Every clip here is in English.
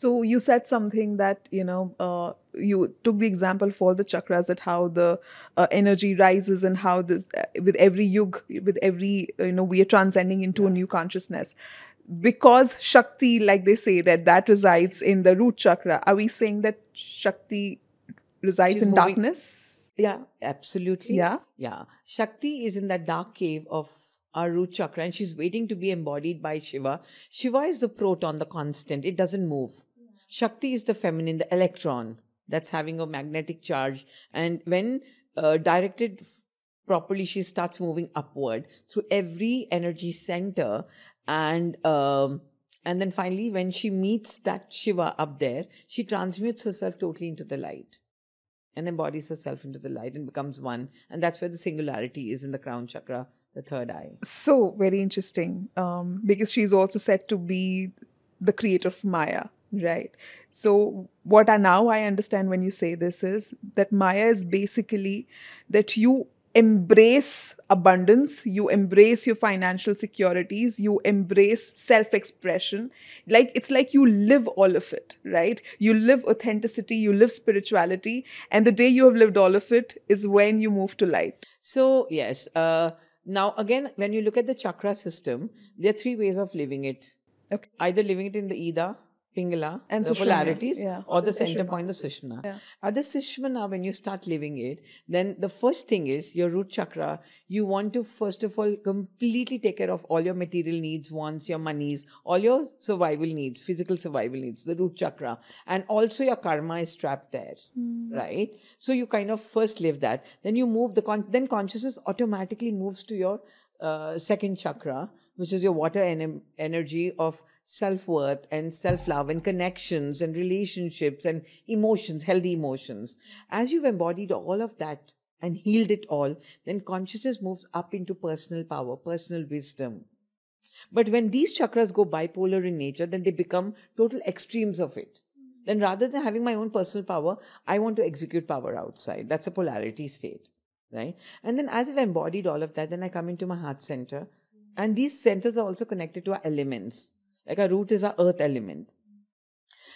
So you said something that, you took the example for the chakras, that how the energy rises, and how this, with every yug, with every, we are transcending into a new consciousness. Because Shakti, like they say, that resides in the root chakra. Are we saying that Shakti resides She's in moving. darkness? Yeah, absolutely. Yeah. Yeah. Shakti is in that dark cave of our root chakra and she's waiting to be embodied by Shiva. Shiva is the proton, the constant. It doesn't move. Shakti is the feminine, the electron that's having a magnetic charge. And when directed properly, she starts moving upward through every energy center. And then finally, when she meets that Shiva up there, she transmutes herself totally into the light and embodies herself into the light and becomes one. And that's where the singularity is in the crown chakra, the third eye. So very interesting, because she's also said to be the creator of Maya, right? So what I understand when you say this is that Maya is basically that you embrace abundance, you embrace your financial securities, you embrace self-expression. Like, it's like you live all of it, right? You live authenticity, you live spirituality, and the day you have lived all of it is when you move to light. So, yes. Now, again, when you look at the chakra system, there are three ways of living it. Okay. Either living it in the Ida, Pingala, And the Sushumna, polarities, yeah. or the center point, the Sushumna. Yeah. At the Sushumna, when you start living it, then the first thing is your root chakra. You want to, first of all, completely take care of all your material needs, wants, your monies, all your survival needs, physical survival needs, the root chakra. And also your karma is trapped there, right? So you kind of first live that. Then you move, then consciousness automatically moves to your second chakra, which is your water energy of self-worth and self-love and connections and relationships and emotions, healthy emotions. As you've embodied all of that and healed it all, then consciousness moves up into personal power, personal wisdom. But when these chakras go bipolar in nature, then they become total extremes of it. Then rather than having my own personal power, I want to execute power outside. That's a polarity state, right? And then as I've embodied all of that, then I come into my heart center. And these centers are also connected to our elements. Like our root is our earth element.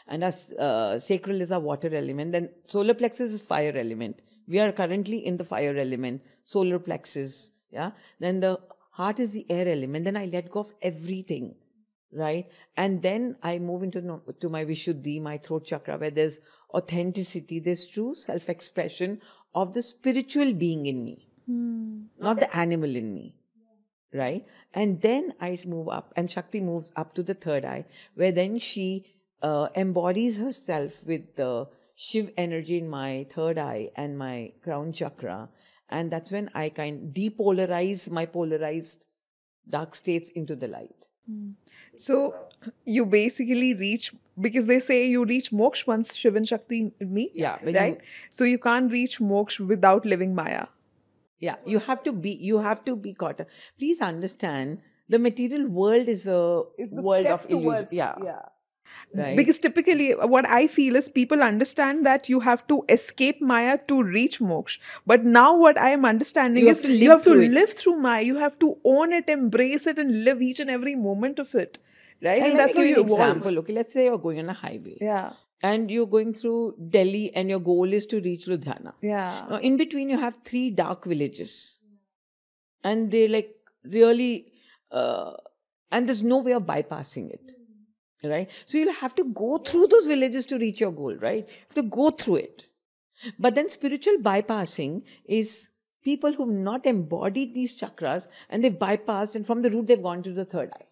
And our sacral is our water element. Then solar plexus is fire element. We are currently in the fire element. Solar plexus. Yeah. Then the heart is the air element. Then I let go of everything. Right. And then I move into my Vishuddhi, my throat chakra, where there's authenticity. There's true self-expression of the spiritual being in me. Not the animal in me. Right? And then I move up and Shakti moves up to the third eye, where then she embodies herself with the Shiv energy in my third eye and my crown chakra. And that's when I depolarize my polarized dark states into the light. So you basically reach, because they say you reach moksha once Shiv and Shakti meet, Yeah, right? So you can't reach moksha without living Maya. Yeah, you have to be caught up. Please understand, the material world is a world of illusion. Yeah. Right. Because typically what I feel is people understand that you have to escape Maya to reach moksha. But now what I am understanding is you have to live through Maya. You have to own it, embrace it, and live each and every moment of it. Right? And that's how you evolve. Example, okay, let's say you're going on a highway. Yeah. And you're going through Delhi and your goal is to reach Ludhiana. Yeah. Now, in between, you have 3 dark villages. And they're like really, and there's no way of bypassing it. Right? So you'll have to go through those villages to reach your goal, right? You have to go through it. But then spiritual bypassing is people who've not embodied these chakras and they've bypassed, and from the root they've gone to the third eye.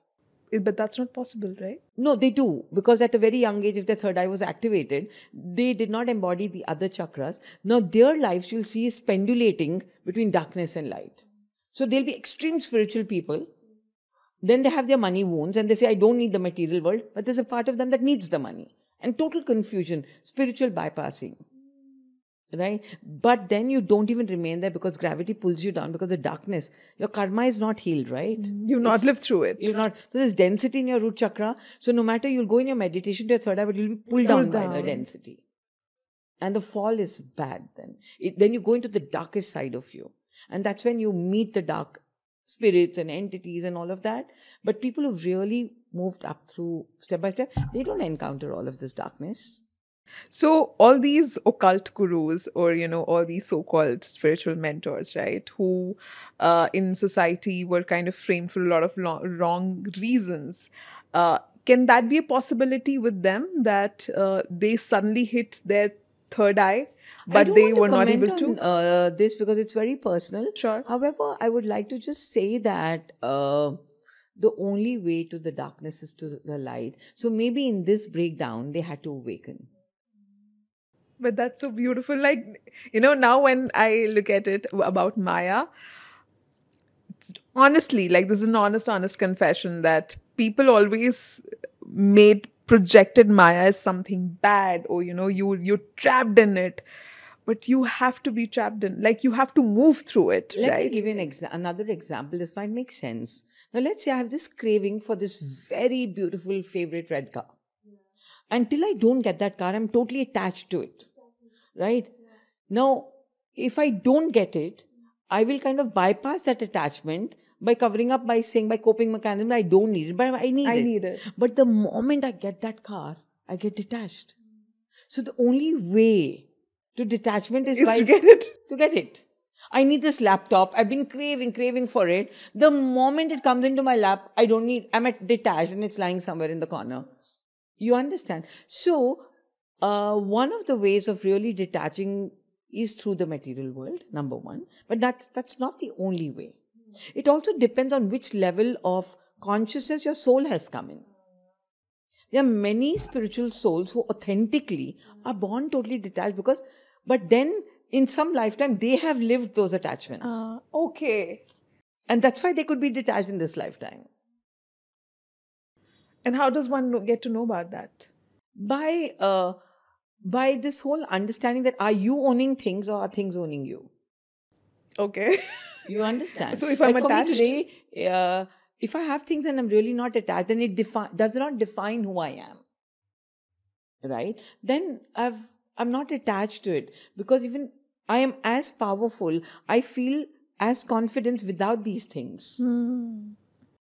But that's not possible, right? No, they do. Because at a very young age, if their third eye was activated, they did not embody the other chakras. Now their lives, you'll see, is pendulating between darkness and light. So they'll be extreme spiritual people. Then they have their money wounds and they say, I don't need the material world, but there's a part of them that needs the money. And total confusion, spiritual bypassing. Right? But then you don't even remain there because gravity pulls you down because the darkness, your karma is not healed, right? You've not lived through it. You're not. So there's density in your root chakra. So no matter, you'll go in your meditation to your third eye, but you'll be pulled down by the density. And the fall is bad then. Then you go into the darkest side of you. And that's when you meet the dark spirits and entities and all of that. But people who've really moved up through step by step, they don't encounter all of this darkness. So all these occult gurus, or all these so-called spiritual mentors, right, who in society were kind of framed for a lot of wrong reasons, can that be a possibility with them, that they suddenly hit their third eye, but they were not able to? I don't want to comment on this because it's very personal. Sure. However, I would like to just say that the only way to the darkness is to the light. So maybe in this breakdown, they had to awaken. But that's so beautiful. Like, now when I look at it about Maya, it's honestly, like, this is an honest confession that people always projected Maya as something bad, or, you're trapped in it. But you have to be trapped in, like, you have to move through it, Let right? me give you another example. This might make sense. Now, let's say I have this craving for this very beautiful favorite red car. Until I don't get that car, I'm totally attached to it. Right? Now, if I don't get it, I will kind of bypass that attachment by covering up, by saying, by coping mechanism, I don't need it, but I need it. But the moment I get that car, I get detached. So the only way to detachment is to get it. To get it. I need this laptop. I've been craving for it. The moment it comes into my lap, I'm detached and it's lying somewhere in the corner. You understand? So, one of the ways of really detaching is through the material world, number one. But that's not the only way. It also depends on which level of consciousness your soul has come in. There are many spiritual souls who authentically are born totally detached but then in some lifetime they have lived those attachments. Okay. And that's why they could be detached in this lifetime. And how does one get to know about that? By this whole understanding that are you owning things or are things owning you? Okay. You understand? So if I'm attached... For me today, if I have things and I'm really not attached, then it does not define who I am. Right? Then I'm not attached to it. Because even I am as powerful, I feel as confident without these things.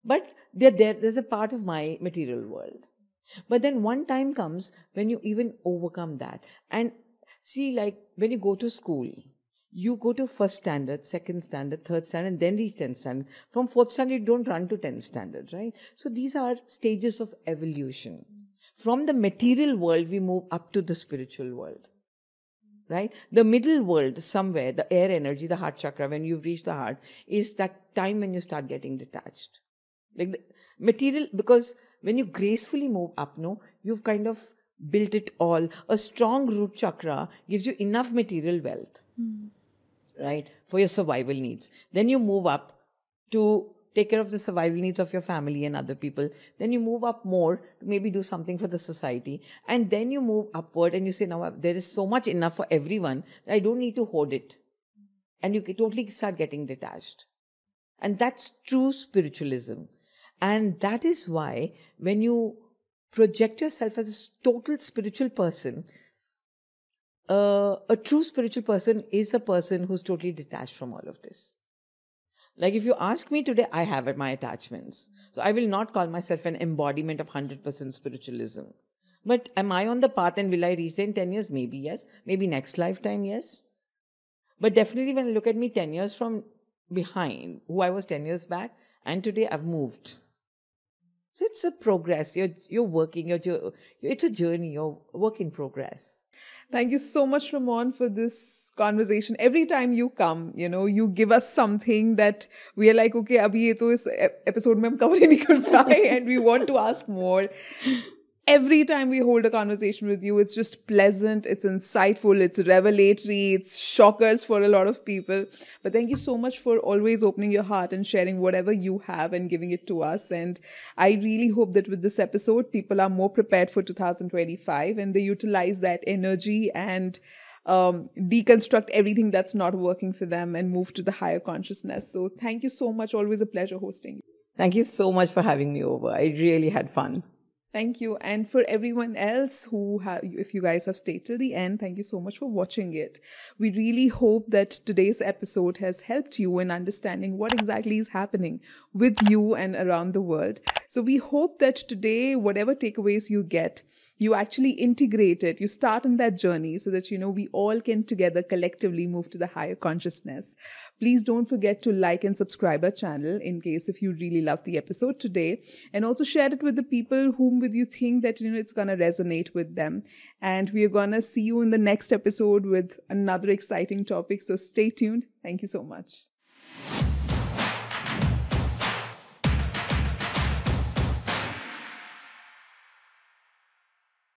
But they're there. There's a part of my material world. But then one time comes when you even overcome that. And see, like when you go to school, you go to first standard, second standard, third standard, and then reach 10th standard. From fourth standard, you don't run to 10th standard, right? So these are stages of evolution. From the material world, we move up to the spiritual world, right? The middle world, somewhere, the air energy, the heart chakra, when you've reached the heart, is that time when you start getting detached. Like the material, because when you gracefully move up, you've kind of built it all. A strong root chakra gives you enough material wealth, right, for your survival needs. Then you move up to take care of the survival needs of your family and other people. Then you move up more to maybe do something for the society. And then you move upward and you say, now there is so much enough for everyone that I don't need to hoard it. And you totally start getting detached. And that's true spiritualism. And that is why when you project yourself as a total spiritual person, a true spiritual person is a person who's totally detached from all of this. Like if you ask me today, I have my attachments. So I will not call myself an embodiment of 100% spiritualism. But am I on the path and will I reach in 10 years? Maybe yes. Maybe next lifetime, yes. But definitely when I look at me 10 years from behind, who I was 10 years back, and today I've moved. So it's a progress. You're working. It's a journey. You're work in progress. Thank you so much, Ramon, for this conversation. Every time you come, you give us something that we are like, okay, abhi ye to is episode mein hum cover hi nahi kar paaye, and we want to ask more. Every time we hold a conversation with you, it's just pleasant, it's insightful, it's revelatory, it's shockers for a lot of people. But thank you so much for always opening your heart and sharing whatever you have and giving it to us. And I really hope that with this episode, people are more prepared for 2025 and they utilize that energy and deconstruct everything that's not working for them and move to the higher consciousness. So thank you so much. Always a pleasure hosting you. Thank you so much for having me over. I really had fun. Thank you. And for everyone else who have, if you guys have stayed till the end, thank you so much for watching it. We really hope that today's episode has helped you in understanding what exactly is happening with you and around the world. So we hope that today, whatever takeaways you get, you actually integrate it, you start on that journey so that, we all can together collectively move to the higher consciousness. Please don't forget to like and subscribe our channel in case if you really love the episode today, and also share it with the people whom with you think that, it's going to resonate with them. And we are going to see you in the next episode with another exciting topic. So stay tuned. Thank you so much.